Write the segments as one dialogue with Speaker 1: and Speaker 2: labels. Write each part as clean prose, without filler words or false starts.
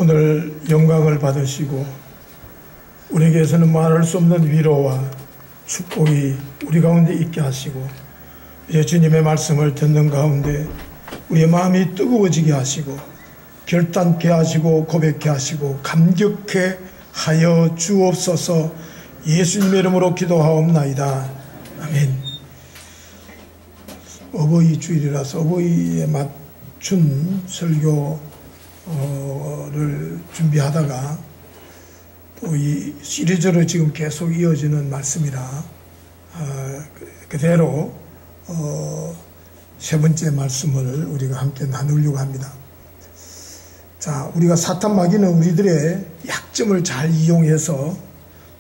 Speaker 1: 오늘 영광을 받으시고 우리에게서는 말할 수 없는 위로와 축복이 우리 가운데 있게 하시고 이제 주님의 말씀을 듣는 가운데 우리의 마음이 뜨거워지게 하시고 결단케 하시고 고백케 하시고 감격케 하여 주옵소서. 예수님의 이름으로 기도하옵나이다. 아멘. 어버이 주일이라서 어버이에 맞춘 설교를 준비하다가 또 이 시리즈로 지금 계속 이어지는 말씀이라 그대로 세 번째 말씀을 우리가 함께 나누려고 합니다. 자, 우리가 사탄 마귀는 우리들의 약점을 잘 이용해서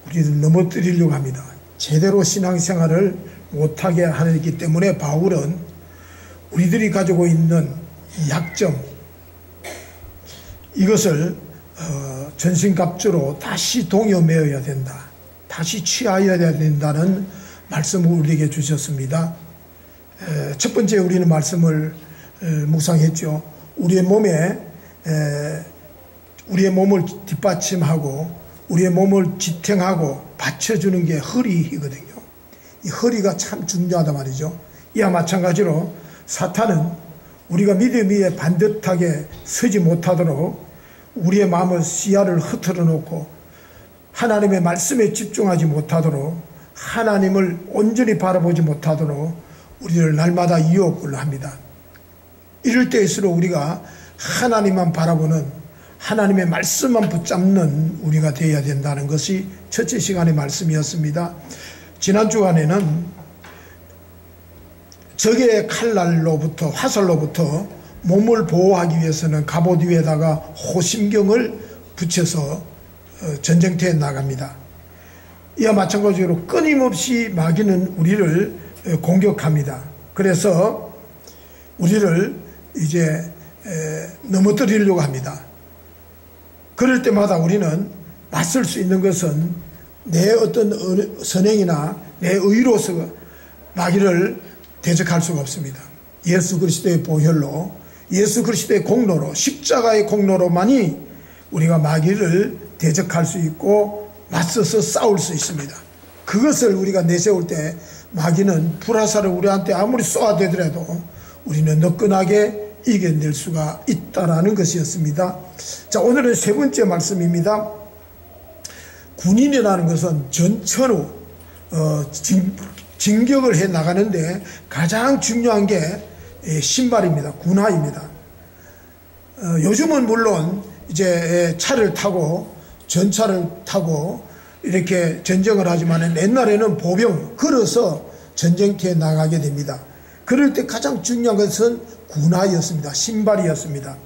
Speaker 1: 우리를 넘어뜨리려고 합니다. 제대로 신앙생활을 못하게 하기 때문에 바울은 우리들이 가지고 있는 약점, 이것을 전신갑주로 다시 동여매어야 된다, 다시 취하여야 된다는 말씀을 우리에게 주셨습니다. 첫 번째 우리는 말씀을 묵상했죠. 우리의 몸을 뒷받침하고 우리의 몸을 지탱하고 받쳐주는 게 허리이거든요. 이 허리가 참 중요하단 말이죠. 이와 마찬가지로 사탄은 우리가 믿음 위에 반듯하게 서지 못하도록 우리의 마음의 시야를 흐트러 놓고 하나님의 말씀에 집중하지 못하도록, 하나님을 온전히 바라보지 못하도록 우리를 날마다 유혹을 합니다. 이럴 때일수록 우리가 하나님만 바라보는, 하나님의 말씀만 붙잡는 우리가 되어야 된다는 것이 첫째 시간의 말씀이었습니다. 지난 주간에는 적의 칼날로부터, 화살로부터 몸을 보호하기 위해서는 갑옷 위에다가 호심경을 붙여서 전쟁터에 나갑니다. 이와 마찬가지로 끊임없이 마귀는 우리를 공격합니다. 그래서 우리를 이제 넘어뜨리려고 합니다. 그럴 때마다 우리는 맞설 수 있는 것은 내 어떤 선행이나 내 의로서 마귀를 대적할 수가 없습니다. 예수 그리스도의 보혈로, 예수 그리스도의 공로로, 십자가의 공로로만이 우리가 마귀를 대적할 수 있고 맞서서 싸울 수 있습니다. 그것을 우리가 내세울 때 마귀는 불화살을 우리한테 아무리 쏘아대더라도 우리는 너끈하게 이겨낼 수가 있다라는 것이었습니다. 자, 오늘은 세 번째 말씀입니다. 군인이라는 것은 전천후 진격을 해 나가는데 가장 중요한 게 신발입니다. 군화입니다. 요즘은 물론 이제 차를 타고 전차를 타고 이렇게 전쟁을 하지만 옛날에는 보병 걸어서 전쟁터에 나가게 됩니다. 그럴 때 가장 중요한 것은 군화였습니다. 신발이었습니다.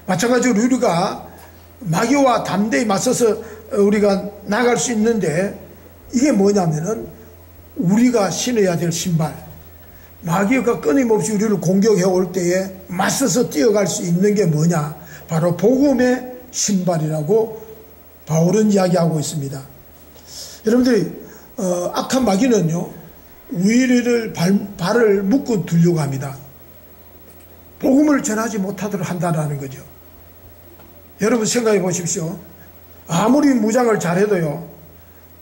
Speaker 1: 마찬가지로 우리가 마귀와 담대히 맞서서 우리가 나갈 수 있는데 이게 뭐냐면은 우리가 신어야 될 신발, 마귀가 끊임없이 우리를 공격해 올 때에 맞서서 뛰어갈 수 있는 게 뭐냐, 바로 복음의 신발이라고 바울은 이야기하고 있습니다. 여러분들이 악한 마귀는요, 우리를 발을 묶어 두려고 합니다. 복음을 전하지 못하도록 한다는 거죠. 여러분 생각해 보십시오. 아무리 무장을 잘해도요,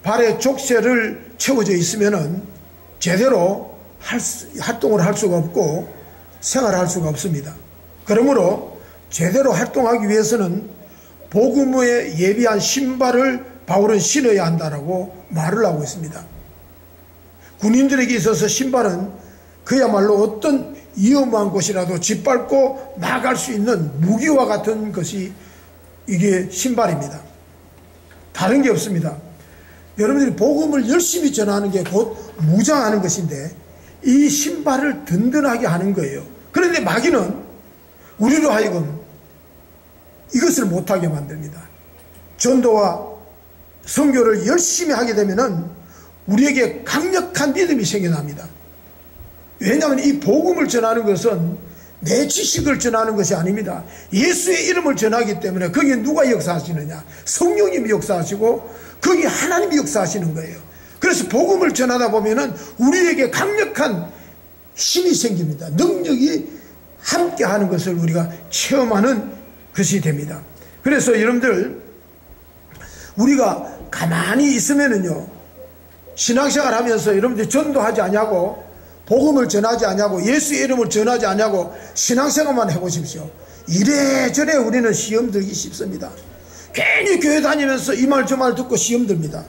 Speaker 1: 발에 족쇄를 채워져 있으면은 제대로 활동을 할 수가 없고 생활할 수가 없습니다. 그러므로 제대로 활동하기 위해서는 복음에 예비한 신발을 바울은 신어야 한다라고 말을 하고 있습니다. 군인들에게 있어서 신발은 그야말로 어떤 위험한 곳이라도 짓밟고 나갈 수 있는 무기와 같은 것이 이게 신발입니다. 다른 게 없습니다. 여러분들이 복음을 열심히 전하는 게 곧 무장하는 것인데 이 신발을 든든하게 하는 거예요. 그런데 마귀는 우리로 하여금 이것을 못하게 만듭니다. 전도와 선교를 열심히 하게 되면은 우리에게 강력한 믿음이 생겨납니다. 왜냐하면 이 복음을 전하는 것은 내 지식을 전하는 것이 아닙니다. 예수의 이름을 전하기 때문에 거기에 누가 역사하시느냐? 성령님이 역사하시고 거기 하나님이 역사하시는 거예요. 그래서 복음을 전하다 보면은 우리에게 강력한 힘이 생깁니다. 능력이 함께 하는 것을 우리가 체험하는 것이 됩니다. 그래서 여러분들 우리가 가만히 있으면은요, 신앙생활 하면서 여러분들 전도하지 않냐고, 복음을 전하지 않냐고, 예수의 이름을 전하지 않냐고 신앙생활만 해보십시오. 이래저래 우리는 시험 들기 쉽습니다. 괜히 교회 다니면서 이 말 저 말 듣고 시험 듭니다.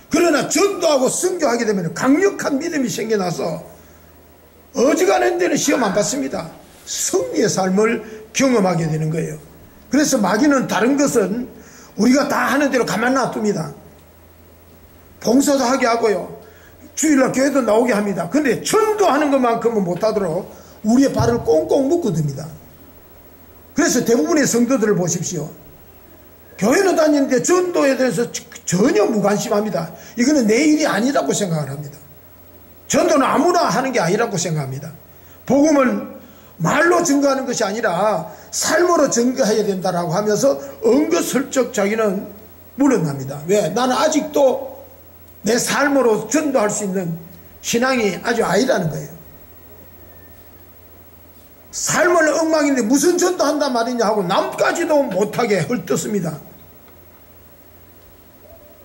Speaker 1: 그러나 전도하고 선교하게 되면 강력한 믿음이 생겨나서 어지간한 데는 시험 안 받습니다. 승리의 삶을 경험하게 되는 거예요. 그래서 마귀는 다른 것은 우리가 다 하는 대로 가만 놔둡니다. 봉사도 하게 하고요, 주일날 교회도 나오게 합니다. 근데 전도하는 것만큼은 못하도록 우리의 발을 꽁꽁 묶어둡니다. 그래서 대부분의 성도들을 보십시오. 교회는 다니는데 전도에 대해서 전혀 무관심합니다. 이거는 내 일이 아니라고 생각을 합니다. 전도는 아무나 하는 게 아니라고 생각합니다. 복음은 말로 증거하는 것이 아니라 삶으로 증거해야 된다라고 하면서 은근슬쩍 자기는 물러납니다. 왜? 나는 아직도 내 삶으로 전도할 수 있는 신앙이 아주 아니라는 거예요. 삶을 엉망인데 무슨 전도한단 말이냐 하고 남까지도 못하게 헐뜯습니다.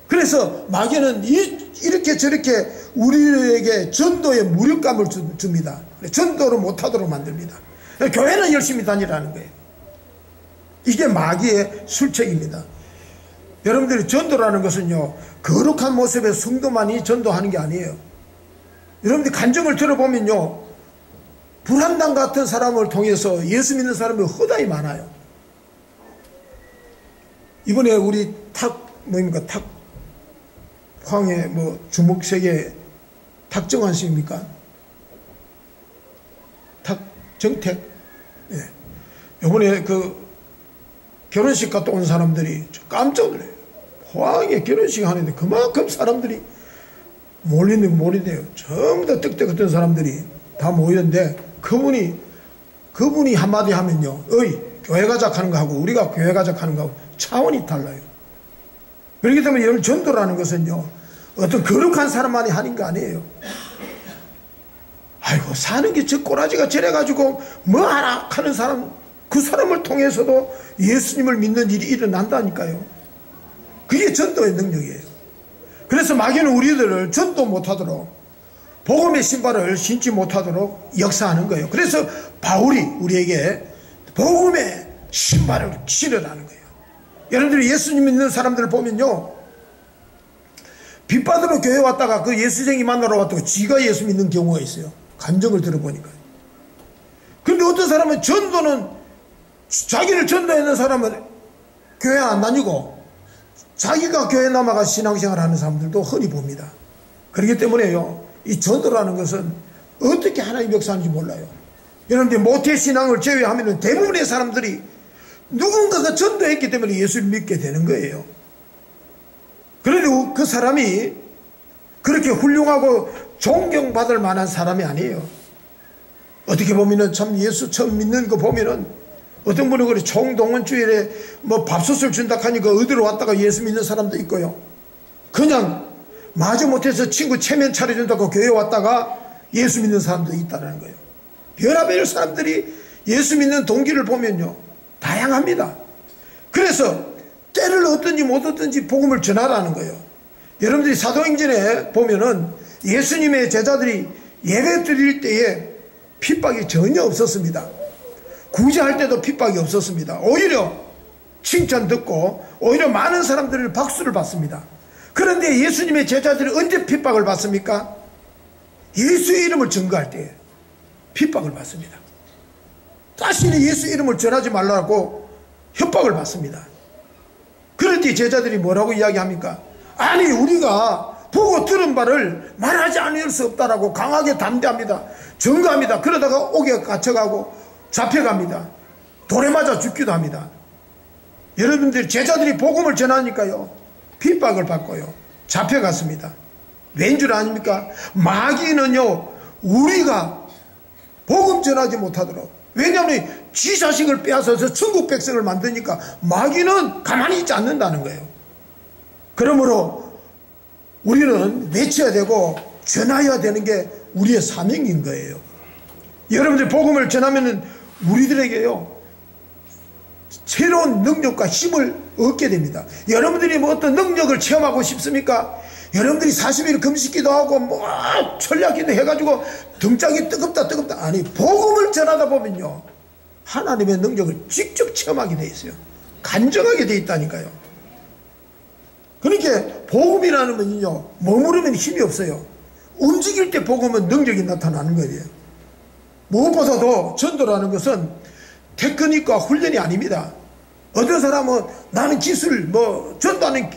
Speaker 1: 그래서 마귀는 이렇게 저렇게 우리에게 전도의 무력감을 줍니다. 전도를 못하도록 만듭니다. 교회는 열심히 다니라는 거예요. 이게 마귀의 술책입니다. 여러분들이 전도라는 것은요, 거룩한 모습의 성도만이 전도하는 게 아니에요. 여러분들 간증을 들어보면요, 불한당 같은 사람을 통해서 예수 믿는 사람이 허다히 많아요. 이번에 우리 황해 주목세계 탁정환 씨입니까? 탁정택? 예. 이번에 결혼식 갔다 온 사람들이 깜짝 놀라요. 포항에 결혼식 하는데 그만큼 사람들이 몰리네요. 전부 다 떡떡했던 사람들이 다 모였는데 그분이 한마디 하면요, 교회 가자 하는 거하고 우리가 교회 가자 하는 거하고 차원이 달라요. 그렇기 때문에 여러분, 전도라는 것은요, 어떤 거룩한 사람만이 하는 거 아니에요. 아이고, 사는 게 저 꼬라지가 저래가지고 뭐 하나 하는 사람, 그 사람을 통해서도 예수님을 믿는 일이 일어난다니까요. 그게 전도의 능력이에요. 그래서 마귀는 우리들을 전도 못하도록, 복음의 신발을 신지 못하도록 역사하는 거예요. 그래서 바울이 우리에게 복음의 신발을 신으라는 거예요. 여러분들이 예수님 믿는 사람들을 보면요, 빚받으러 교회 왔다가 그 예수쟁이 만나러 왔다가 지가 예수 믿는 경우가 있어요. 간증을 들어보니까. 그런데 어떤 사람은 전도는, 자기를 전도하는 사람은 교회 안 다니고 자기가 교회 남아가 신앙생활 하는 사람들도 흔히 봅니다. 그렇기 때문에요, 이 전도라는 것은 어떻게 하나님 역사하는지 몰라요. 여러분들 모태신앙을 제외하면 대부분의 사람들이 누군가가 전도했기 때문에 예수를 믿게 되는 거예요. 그래도 그 사람이 그렇게 훌륭하고 존경받을 만한 사람이 아니에요. 어떻게 보면은 참 예수 처음 믿는 거 보면은 어떤 분은 그래 총동원 주일에 밥솥을 준다 하니까 어디로 왔다가 예수 믿는 사람도 있고요. 그냥 마저 못해서 친구 체면 차려준다고 교회 왔다가 예수 믿는 사람도 있다는 거예요. 별의별 사람들이 예수 믿는 동기를 보면요, 다양합니다. 그래서 때를 얻든지 못 얻든지 복음을 전하라는 거예요. 여러분들이 사도행전에 보면은 예수님의 제자들이 예배 드릴 때에 핍박이 전혀 없었습니다. 구제할 때도 핍박이 없었습니다. 오히려 칭찬 듣고 오히려 많은 사람들이 박수를 받습니다. 그런데 예수님의 제자들이 언제 핍박을 받습니까? 예수의 이름을 증거할 때 핍박을 받습니다. 다시는 예수 이름을 전하지 말라고 협박을 받습니다. 그럴 때 제자들이 뭐라고 이야기합니까? 아니, 우리가 보고 들은 바를 말하지 않을 수 없다라고 강하게 담대합니다. 증거합니다. 그러다가 옥에 갇혀가고 잡혀갑니다. 돌에 맞아 죽기도 합니다. 여러분들, 제자들이 복음을 전하니까요, 핍박을 받고요, 잡혀갔습니다. 왠 줄 아닙니까? 마귀는요, 우리가 복음 전하지 못하도록, 왜냐하면 지 자식을 빼앗아서 천국 백성을 만드니까 마귀는 가만히 있지 않는다는 거예요. 그러므로 우리는 외쳐야 되고 전해야 되는 게 우리의 사명인 거예요. 여러분들 복음을 전하면 우리들에게요, 새로운 능력과 힘을 얻게 됩니다. 여러분들이 뭐 어떤 능력을 체험하고 싶습니까? 여러분들이 40일 금식기도 하고 뭐 철야기도 해가지고 등짝이 뜨겁다 아니, 복음을 전하다 보면요 하나님의 능력을 직접 체험하게 돼 있어요. 간증하게 돼 있다니까요. 그러니까 복음이라는 건요 머무르면 힘이 없어요. 움직일 때 복음은 능력이 나타나는 거예요. 무엇보다도 전도라는 것은 테크닉과 훈련이 아닙니다. 어떤 사람은 나는 기술 전도하는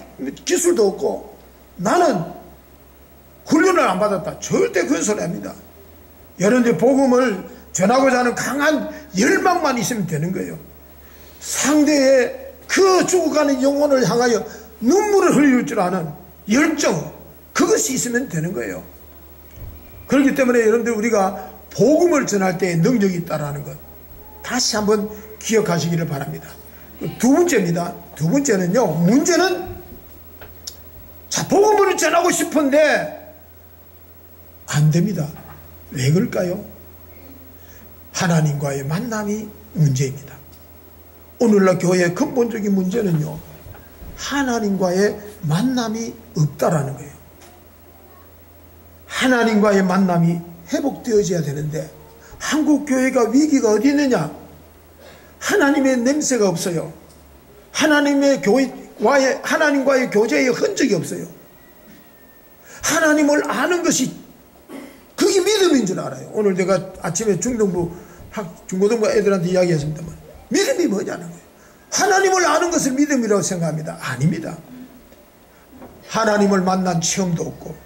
Speaker 1: 기술도 없고 나는 훈련을 안 받았다. 절대 그런 소리 아닙니다. 여러분들 복음을 전하고자 하는 강한 열망만 있으면 되는 거예요. 상대의 그 죽어가는 영혼을 향하여 눈물을 흘릴 줄 아는 열정, 그것이 있으면 되는 거예요. 그렇기 때문에 여러분들 우리가 복음을 전할 때에 능력이 있다는 것 다시 한번 기억하시기를 바랍니다. 두 번째입니다. 두 번째는요, 문제는 자, 복음을 전하고 싶은데 안 됩니다. 왜 그럴까요? 하나님과의 만남이 문제입니다. 오늘날 교회의 근본적인 문제는요, 하나님과의 만남이 없다라는 거예요. 하나님과의 만남이 회복되어져야 되는데 한국 교회가 위기가 어디 있느냐? 하나님의 냄새가 없어요. 하나님과의 교제의 흔적이 없어요. 하나님을 아는 것이 그게 믿음인 줄 알아요. 오늘 제가 아침에 중고등부 애들한테 이야기했습니다만 믿음이 뭐냐는 거예요. 하나님을 아는 것을 믿음이라고 생각합니다. 아닙니다. 하나님을 만난 체험도 없고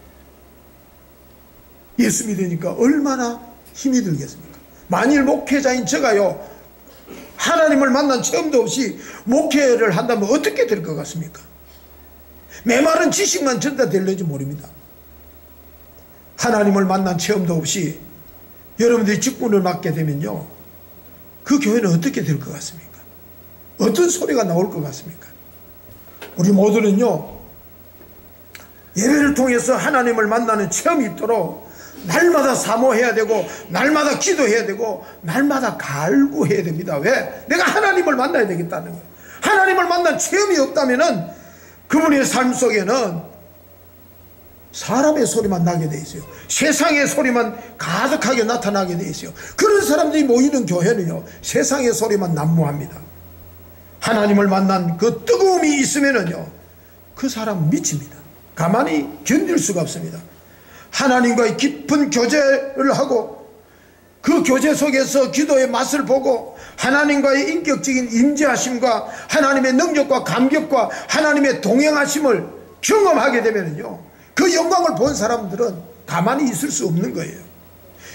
Speaker 1: 예수 믿으니까 얼마나 힘이 들겠습니까? 만일 목회자인 제가요 하나님을 만난 체험도 없이 목회를 한다면 어떻게 될 것 같습니까? 메마른 지식만 전달될는지 모릅니다. 하나님을 만난 체험도 없이 여러분들이 직분을 맡게 되면요 그 교회는 어떻게 될 것 같습니까? 어떤 소리가 나올 것 같습니까? 우리 모두는요 예배를 통해서 하나님을 만나는 체험이 있도록 날마다 사모해야 되고 날마다 기도해야 되고 날마다 갈구해야 됩니다. 왜? 내가 하나님을 만나야 되겠다는 거예요. 하나님을 만난 체험이 없다면은 그분의 삶 속에는 사람의 소리만 나게 돼 있어요. 세상의 소리만 가득하게 나타나게 돼 있어요. 그런 사람들이 모이는 교회는요 세상의 소리만 난무합니다. 하나님을 만난 그 뜨거움이 있으면은요 그 사람은 미칩니다. 가만히 견딜 수가 없습니다. 하나님과의 깊은 교제를 하고 그 교제 속에서 기도의 맛을 보고 하나님과의 인격적인 임재하심과 하나님의 능력과 감격과 하나님의 동행하심을 경험하게 되면요 그 영광을 본 사람들은 가만히 있을 수 없는 거예요.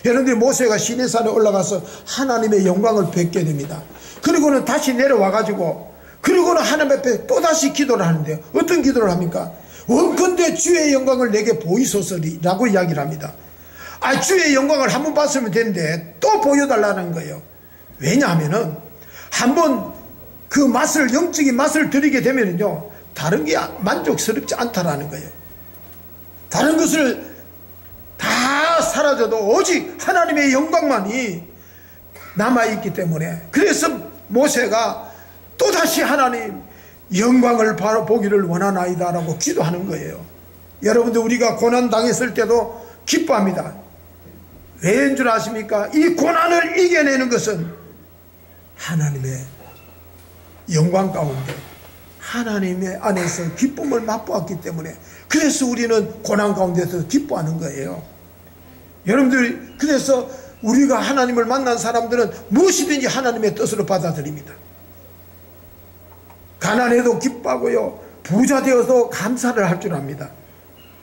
Speaker 1: 여러분들 모세가 시내산에 올라가서 하나님의 영광을 뵙게 됩니다. 그리고는 다시 내려와 가지고 그리고는 하나님 앞에 또다시 기도를 하는데요. 어떤 기도를 합니까? 원컨대 주의 영광을 내게 보이소서리라고 이야기를 합니다. 주의 영광을 한번 봤으면 되는데 또 보여달라는 거예요. 왜냐하면은 한번 그 맛을 영적인 맛을 들이게 되면은요 다른 게 만족스럽지 않다라는 거예요. 다른 것을 다 사라져도 오직 하나님의 영광만이 남아있기 때문에 그래서 모세가 또다시 하나님 영광을 바로 보기를 원하나이다 라고 기도하는 거예요. 여러분들 우리가 고난 당했을 때도 기뻐합니다. 왜인 줄 아십니까? 이 고난을 이겨내는 것은 하나님의 영광 가운데 하나님의 안에서 기쁨을 맛보았기 때문에 그래서 우리는 고난 가운데서 기뻐하는 거예요. 여러분들 그래서 우리가 하나님을 만난 사람들은 무엇이든지 하나님의 뜻으로 받아들입니다. 가난해도 기뻐하고요 부자 되어서 감사를 할 줄 압니다.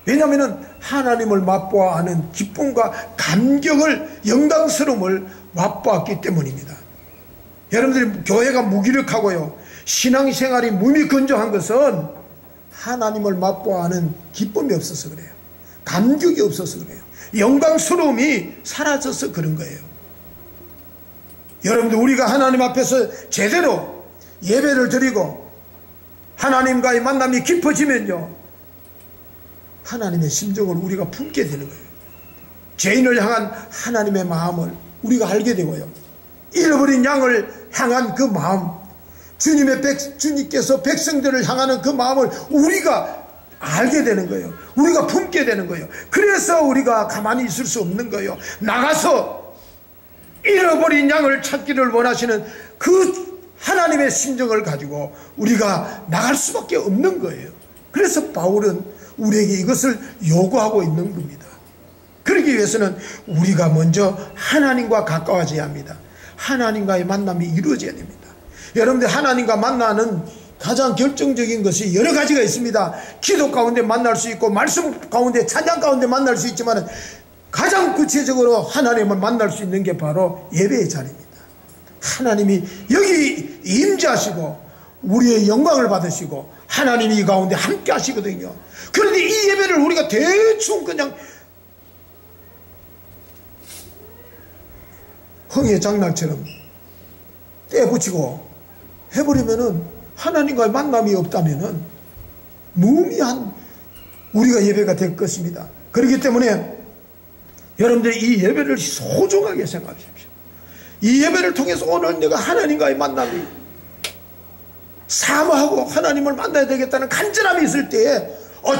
Speaker 1: 왜냐하면 하나님을 맛보아 아는 기쁨과 감격을 영광스러움을 맛보았기 때문입니다. 여러분들이 교회가 무기력하고요 신앙생활이 무미건조한 것은 하나님을 맛보아 아는 기쁨이 없어서 그래요. 감격이 없어서 그래요. 영광스러움이 사라져서 그런 거예요. 여러분들 우리가 하나님 앞에서 제대로 예배를 드리고 하나님과의 만남이 깊어지면요 하나님의 심정을 우리가 품게 되는 거예요. 죄인을 향한 하나님의 마음을 우리가 알게 되고요 잃어버린 양을 향한 그 마음 주님께서 백성들을 향하는 그 마음을 우리가 알게 되는 거예요. 우리가 품게 되는 거예요. 그래서 우리가 가만히 있을 수 없는 거예요. 나가서 잃어버린 양을 찾기를 원하시는 그 하나님의 심정을 가지고 우리가 나갈 수밖에 없는 거예요. 그래서 바울은 우리에게 이것을 요구하고 있는 겁니다. 그러기 위해서는 우리가 먼저 하나님과 가까워져야 합니다. 하나님과의 만남이 이루어져야 됩니다. 여러분들, 하나님과 만나는 가장 결정적인 것이 여러 가지가 있습니다. 기도 가운데 만날 수 있고, 말씀 가운데, 찬양 가운데 만날 수 있지만, 가장 구체적으로 하나님을 만날 수 있는 게 바로 예배의 자리입니다. 하나님이 여기 임재하시고 우리의 영광을 받으시고 하나님이 이 가운데 함께 하시거든요. 그런데 이 예배를 우리가 대충 그냥 흥의 장난처럼 떼붙이고 해버리면은, 하나님과의 만남이 없다면은 무의미한 우리가 예배가 될 것입니다. 그렇기 때문에 여러분들이 이 예배를 소중하게 생각하십시오. 이 예배를 통해서 오늘 내가 하나님과의 만남이 사모하고 하나님을 만나야 되겠다는 간절함이 있을 때에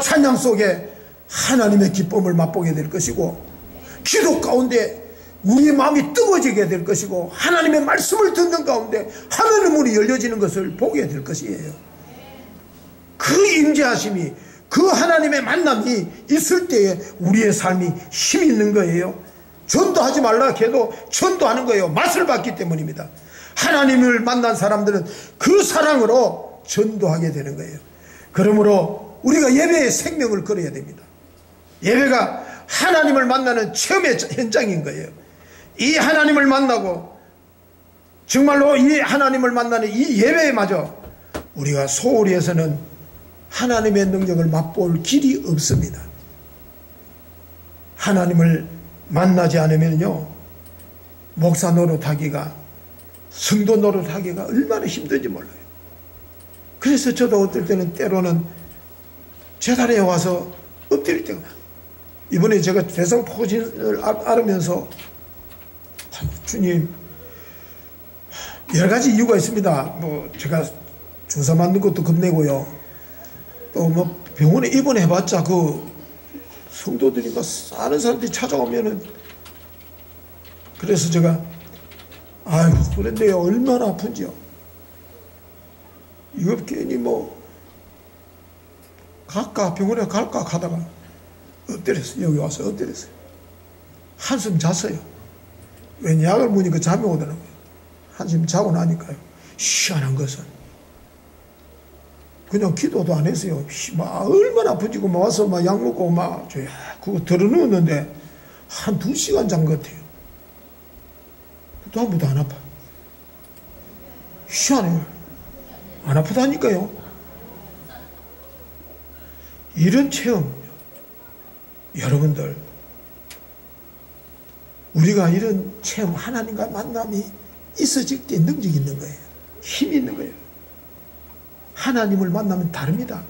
Speaker 1: 찬양 속에 하나님의 기쁨을 맛보게 될 것이고, 기도 가운데 우리의 마음이 뜨거워지게 될 것이고, 하나님의 말씀을 듣는 가운데 하늘의 문이 열려지는 것을 보게 될 것이에요. 그 임재하심이, 그 하나님의 만남이 있을 때에 우리의 삶이 힘이 있는 거예요. 전도하지 말라 해도 전도하는 거예요. 맛을 봤기 때문입니다. 하나님을 만난 사람들은 그 사랑으로 전도하게 되는 거예요. 그러므로 우리가 예배의 생명을 걸어야 됩니다. 예배가 하나님을 만나는 체험의 현장인 거예요. 이 하나님을 만나고 정말로 이 하나님을 만나는 이 예배마저 우리가 소홀히 해서는 하나님의 능력을 맛볼 길이 없습니다. 하나님을 만나지 않으면요, 목사 노릇하기가, 성도 노릇하기가 얼마나 힘든지 몰라요. 그래서 저도 어떨 때는 때로는 제자리에 와서 엎드릴 때가 많아요. 이번에 제가 대성포진을 앓으면서 주님, 여러 가지 이유가 있습니다. 뭐 제가 주사 맞는 것도 겁내고요, 또 뭐 병원에 입원해봤자 그 성도들이 막 사는 사람들이 찾아오면은, 그래서 제가 아이고 그런데요, 얼마나 아픈지요. 이거 괜히 뭐 갈까, 병원에 갈까 하다가 엎드렸어요. 여기 와서 엎드렸어요. 한숨 잤어요. 왠 약을 먹으니까 잠이 오더라고요. 한숨 자고 나니까요, 희한한 것은 그냥 기도도 안 했어요. 막 얼마나 아픈지 막 와서 막 약 먹고 막 그거 들어누웠는데 한 2시간 잔 것 같아요. 또 아무도 안 아파. 희한해요. 안 아프다니까요. 이런 체험, 여러분들, 우리가 이런 체험, 하나님과 만남이 있어질 때 능력이 있는 거예요. 힘이 있는 거예요. 하나님을 만나면 다릅니다.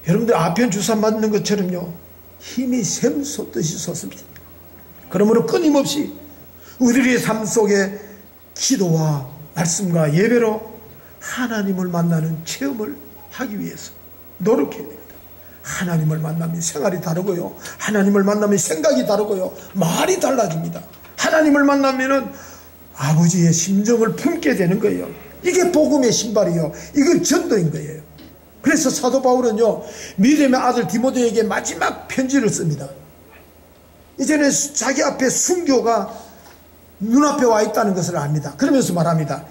Speaker 1: 여러분들 아편 주사 맞는 것처럼요, 힘이 샘솟듯이 솟습니다. 그러므로 끊임없이 우리의 삶 속에 기도와 말씀과 예배로 하나님을 만나는 체험을 하기 위해서 노력해야 됩니다. 하나님을 만나면 생활이 다르고요, 하나님을 만나면 생각이 다르고요, 말이 달라집니다. 하나님을 만나면은 아버지의 심정을 품게 되는 거예요. 이게 복음의 신발이요, 이건 전도인 거예요. 그래서 사도 바울은요, 믿음의 아들 디모데에게 마지막 편지를 씁니다. 이제는 자기 앞에 순교가 눈앞에 와 있다는 것을 압니다. 그러면서 말합니다.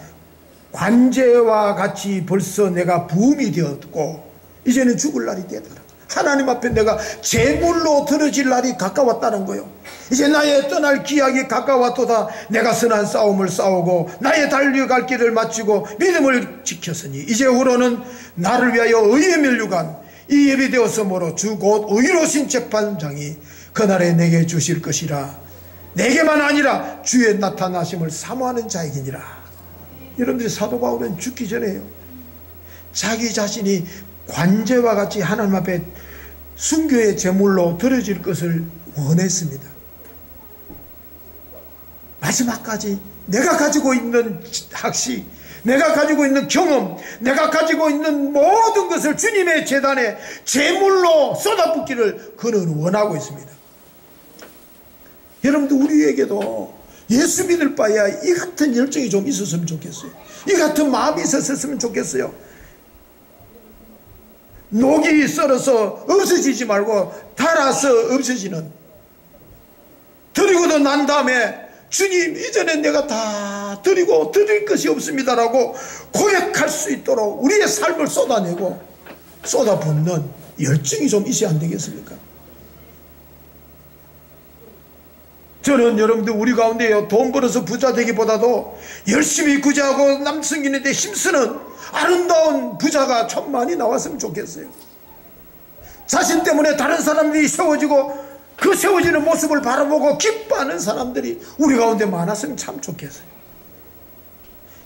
Speaker 1: 관제와 같이 벌써 내가 부음이 되었고 이제는 죽을 날이 되더라. 하나님 앞에 내가 제물로 드러질 날이 가까웠다는 거예요. 이제 나의 떠날 기약이 가까웠도다. 내가 선한 싸움을 싸우고 나의 달려갈 길을 마치고 믿음을 지켰으니 이제후로는 나를 위하여 의의 면류관 이 예비되었으므로 주 곧 의로우신 재판장이 그날에 내게 주실 것이라. 내게만 아니라 주의 나타나심을 사모하는 자이니라. 여러분들이 사도 바울은 죽기 전에요, 자기 자신이 관제와 같이 하나님 앞에 순교의 제물로 드려질 것을 원했습니다. 마지막까지 내가 가지고 있는 학식, 내가 가지고 있는 경험, 내가 가지고 있는 모든 것을 주님의 제단에 제물로 쏟아붓기를 그는 원하고 있습니다. 여러분들, 우리에게도 예수 믿을 바에야 이 같은 열정이 좀 있었으면 좋겠어요. 이 같은 마음이 있었으면 좋겠어요. 녹이 썰어서 없어지지 말고 달아서 없어지는, 드리고도 난 다음에 주님, 이전에 내가 다 드리고 드릴 것이 없습니다라고 고백할 수 있도록 우리의 삶을 쏟아내고 쏟아붓는 열정이 좀 있어야 안 되겠습니까? 저는 여러분들, 우리 가운데요, 돈 벌어서 부자 되기보다도 열심히 구제하고 남성인에 힘쓰는 아름다운 부자가 좀 많이 나왔으면 좋겠어요. 자신 때문에 다른 사람들이 세워지고 그 세워지는 모습을 바라보고 기뻐하는 사람들이 우리 가운데 많았으면 참 좋겠어요.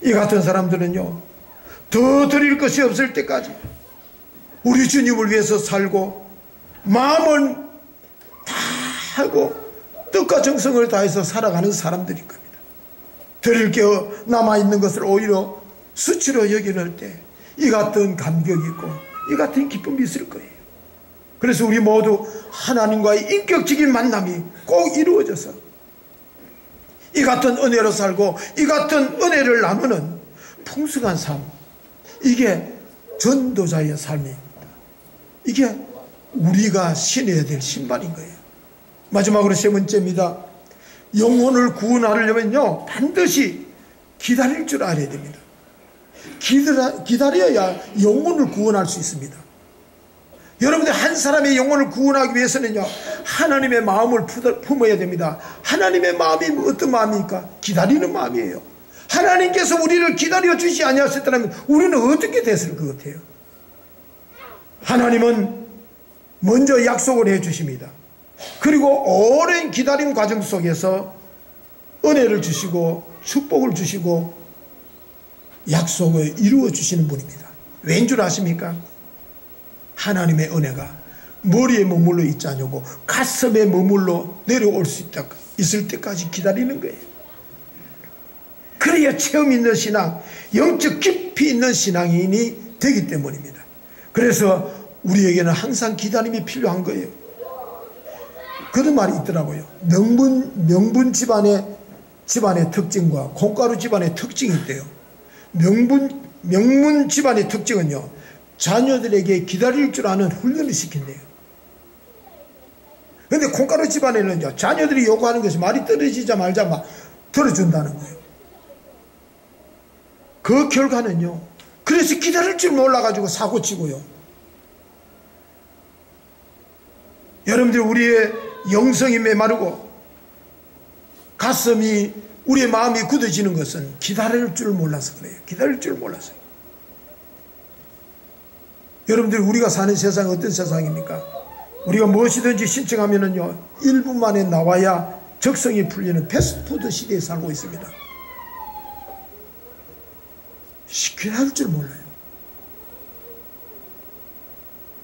Speaker 1: 이 같은 사람들은요, 더 드릴 것이 없을 때까지 우리 주님을 위해서 살고 마음을 다 하고 뜻과 정성을 다해서 살아가는 사람들일 겁니다. 드릴 게 남아있는 것을 오히려 수치로 여기는 때 이 같은 감격이 있고 이 같은 기쁨이 있을 거예요. 그래서 우리 모두 하나님과의 인격적인 만남이 꼭 이루어져서 이 같은 은혜로 살고 이 같은 은혜를 나누는 풍성한 삶, 이게 전도자의 삶입니다. 이게 우리가 신어야 될 신발인 거예요. 마지막으로 세 번째입니다. 영혼을 구원하려면요, 반드시 기다릴 줄 알아야 됩니다. 기다려야 영혼을 구원할 수 있습니다. 여러분들, 한 사람의 영혼을 구원하기 위해서는요, 하나님의 마음을 품어야 됩니다. 하나님의 마음이 어떤 마음입니까? 기다리는 마음이에요. 하나님께서 우리를 기다려 주시 아니하셨다면 우리는 어떻게 됐을 것 같아요? 하나님은 먼저 약속을 해 주십니다. 그리고 오랜 기다림 과정 속에서 은혜를 주시고 축복을 주시고 약속을 이루어 주시는 분입니다. 왠 줄 아십니까? 하나님의 은혜가 머리에 머물러 있지 않고 가슴에 머물러 내려올 수 있을 때까지 기다리는 거예요. 그래야 체험 있는 신앙, 영적 깊이 있는 신앙인이 되기 때문입니다. 그래서 우리에게는 항상 기다림이 필요한 거예요. 그런 말이 있더라고요. 명분 집안의 특징과 콩가루 집안의 특징이 있대요. 명문 집안의 특징은요, 자녀들에게 기다릴 줄 아는 훈련을 시킨대요. 그런데 콩가루 집안에는요, 자녀들이 요구하는 것이 말이 떨어지자마자 막 들어준다는 거예요. 그 결과는요, 그래서 기다릴 줄 몰라가지고 사고치고요. 여러분들, 우리의 영성이 메마르고 가슴이, 우리의 마음이 굳어지는 것은 기다릴 줄 몰라서 그래요. 기다릴 줄 몰라서요. 여러분들, 우리가 사는 세상은 어떤 세상입니까? 우리가 무엇이든지 신청하면은요, 1분 만에 나와야 적성이 풀리는 패스트푸드 시대에 살고 있습니다. 기다릴 줄 몰라요.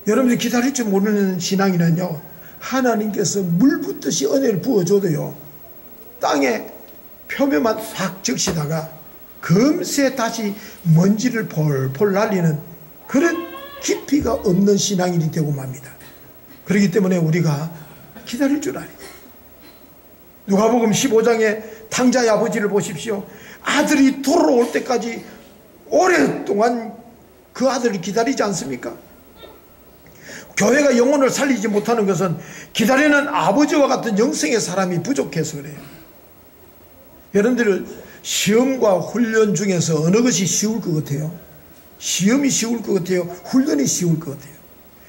Speaker 1: 여러분들, 기다릴 줄 모르는 신앙인은요, 하나님께서 물 붓듯이 은혜를 부어줘도요, 땅에 표면만 확 적시다가 금세 다시 먼지를 폴폴 날리는 그런 깊이가 없는 신앙인이 되고 맙니다. 그렇기 때문에 우리가 기다릴 줄 알아요. 누가복음 15장에 탕자의 아버지를 보십시오. 아들이 돌아올 때까지 오랫동안 그 아들을 기다리지 않습니까? 교회가 영혼을 살리지 못하는 것은 기다리는 아버지와 같은 영성의 사람이 부족해서 그래요. 여러분들, 시험과 훈련 중에서 어느 것이 쉬울 것 같아요? 시험이 쉬울 것 같아요? 훈련이 쉬울 것 같아요?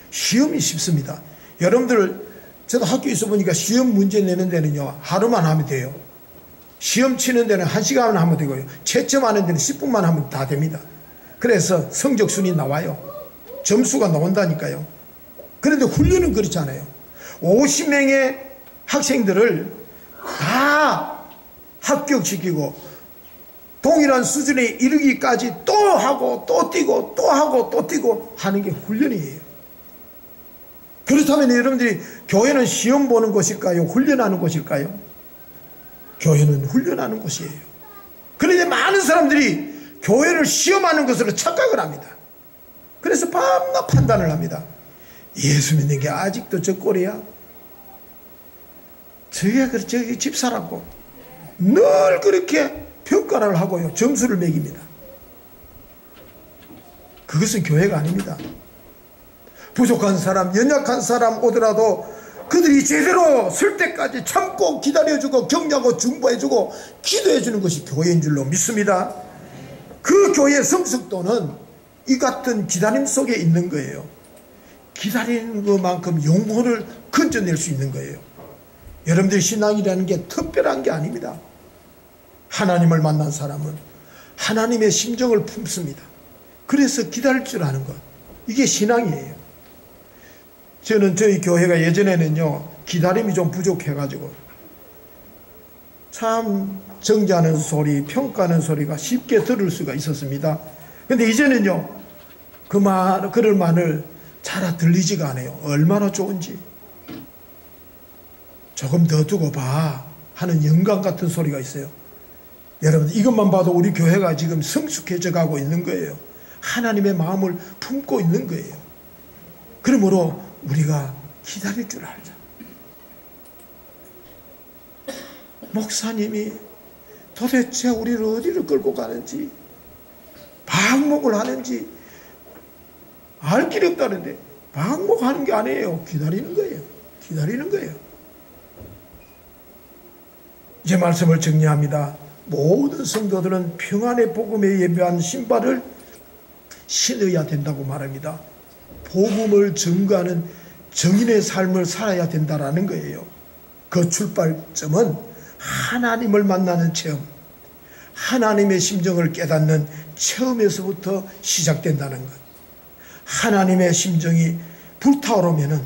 Speaker 1: 시험이 쉽습니다. 여러분들, 저도 학교에 있어 보니까 시험 문제 내는 데는요, 하루만 하면 돼요. 시험 치는 데는 1시간 하면 되고요, 채점하는 데는 10분만 하면 다 됩니다. 그래서 성적순이 나와요. 점수가 나온다니까요. 그런데 훈련은 그렇지 않아요. 50명의 학생들을 다 합격시키고 동일한 수준에 이르기까지 또 하고 또 뛰고 또 하고 또 뛰고 하는 게 훈련이에요. 그렇다면 여러분들이, 교회는 시험 보는 곳일까요? 훈련하는 곳일까요? 교회는 훈련하는 곳이에요. 그런데 많은 사람들이 교회를 시험하는 것으로 착각을 합니다. 그래서 밤낮 판단을 합니다. 예수 믿는 게 아직도 저 꼴이야? 저기 집사라고 늘 그렇게 평가를 하고요, 점수를 매깁니다. 그것은 교회가 아닙니다. 부족한 사람, 연약한 사람 오더라도 그들이 제대로 설 때까지 참고 기다려주고 격려하고 중보해주고 기도해주는 것이 교회인 줄로 믿습니다. 그 교회의 성숙도는 이 같은 기다림 속에 있는 거예요. 기다리는 것만큼 영혼을 건져낼 수 있는 거예요. 여러분들의 신앙이라는 게 특별한 게 아닙니다. 하나님을 만난 사람은 하나님의 심정을 품습니다. 그래서 기다릴 줄 아는 것, 이게 신앙이에요. 저는 저희 교회가 예전에는요, 기다림이 좀 부족해가지고 참 정죄하는 소리, 평가하는 소리가 쉽게 들을 수가 있었습니다. 근데 이제는요, 그럴 말을 잘 들리지가 않아요. 얼마나 좋은지. 조금 더 두고 봐 하는 영감 같은 소리가 있어요. 여러분, 이것만 봐도 우리 교회가 지금 성숙해져 가고 있는 거예요. 하나님의 마음을 품고 있는 거예요. 그러므로 우리가 기다릴 줄 알자. 목사님이 도대체 우리를 어디를 끌고 가는지, 방목을 하는지 알 길이 없다는데, 방목하는 게 아니에요. 기다리는 거예요. 기다리는 거예요. 이제 말씀을 정리합니다. 모든 성도들은 평안의 복음에 예배한 신발을 신어야 된다고 말합니다. 복음을 증거하는 정인의 삶을 살아야 된다라는 거예요. 그 출발점은 하나님을 만나는 체험, 하나님의 심정을 깨닫는 체험에서부터 시작된다는 것. 하나님의 심정이 불타오르면은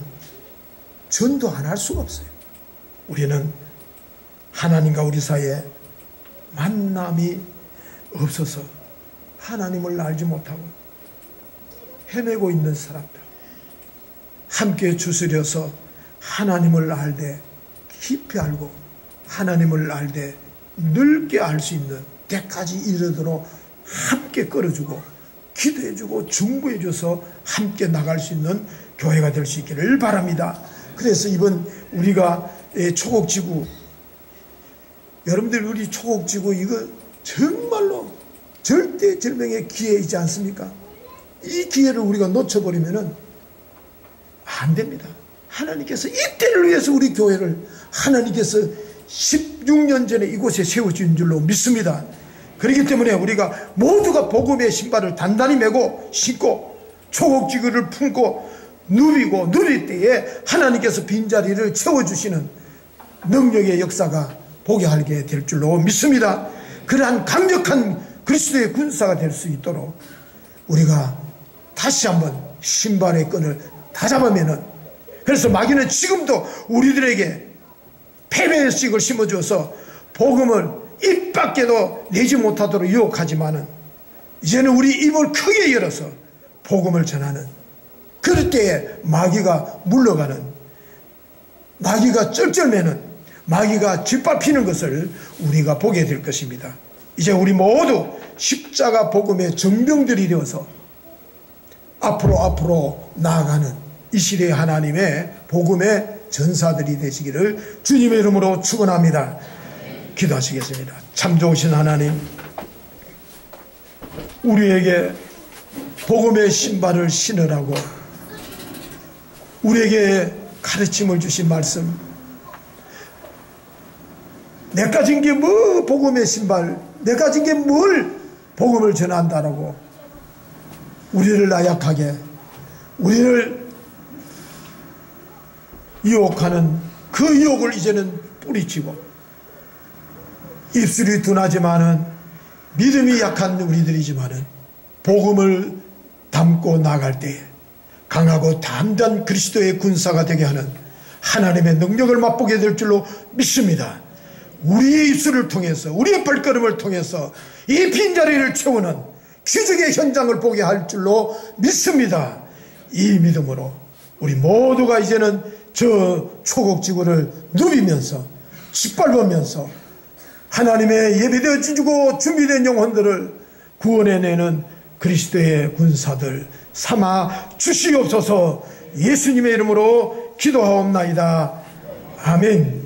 Speaker 1: 전도 안 할 수가 없어요. 우리는 하나님과 우리 사이에 만남이 없어서 하나님을 알지 못하고 헤매고 있는 사람들, 함께 주스려서 하나님을 알되 깊이 알고 하나님을 알되 넓게 알 수 있는 때까지 이르도록 함께 끌어주고 기도해주고 중보해줘서 함께 나갈 수 있는 교회가 될 수 있기를 바랍니다. 그래서 이번 우리가 초곡지구, 여러분들 우리 초곡지구 이거 정말로 절대절명의 기회이지 않습니까? 이 기회를 우리가 놓쳐버리면은 안 됩니다. 하나님께서 이때를 위해서 우리 교회를 하나님께서 16년 전에 이곳에 세우신 줄로 믿습니다. 그렇기 때문에 우리가 모두가 복음의 신발을 단단히 메고 신고 초곡지구를 품고 누빌 때에 하나님께서 빈자리를 채워주시는 능력의 역사가 보게 하게 될 줄로 믿습니다. 그러한 강력한 그리스도의 군사가 될 수 있도록 우리가 다시 한번 신발의 끈을 다 잡으면은, 그래서 마귀는 지금도 우리들에게 패배의식을 심어줘서 복음을 입 밖에도 내지 못하도록 유혹하지만은, 이제는 우리 입을 크게 열어서 복음을 전하는, 그럴 때에 마귀가 물러가는, 마귀가 쩔쩔매는, 마귀가 짓밟히는 것을 우리가 보게 될 것입니다. 이제 우리 모두 십자가 복음의 정병들이 되어서 앞으로 나아가는 이 시대의 하나님의 복음의 전사들이 되시기를 주님의 이름으로 축원합니다. 기도하시겠습니다. 참 좋으신 하나님, 우리에게 복음의 신발을 신으라고 우리에게 가르침을 주신 말씀, 내 가진 게 뭐 복음의 신발, 내 가진 게 뭘 복음을 전한다라고 우리를 나약하게, 우리를 유혹하는 그 유혹을 이제는 뿌리치고, 입술이 둔하지만은 믿음이 약한 우리들이지만은 복음을 담고 나갈 때에 강하고 담대한 그리스도의 군사가 되게 하는 하나님의 능력을 맛보게 될 줄로 믿습니다. 우리의 입술을 통해서, 우리의 발걸음을 통해서 이 빈자리를 채우는 기적의 현장을 보게 할 줄로 믿습니다. 이 믿음으로 우리 모두가 이제는 저 초곡지구를 누비면서 짓밟으면서 하나님의 예비되어 주고 준비된 영혼들을 구원해내는 그리스도의 군사들 삼아 주시옵소서. 예수님의 이름으로 기도하옵나이다. 아멘.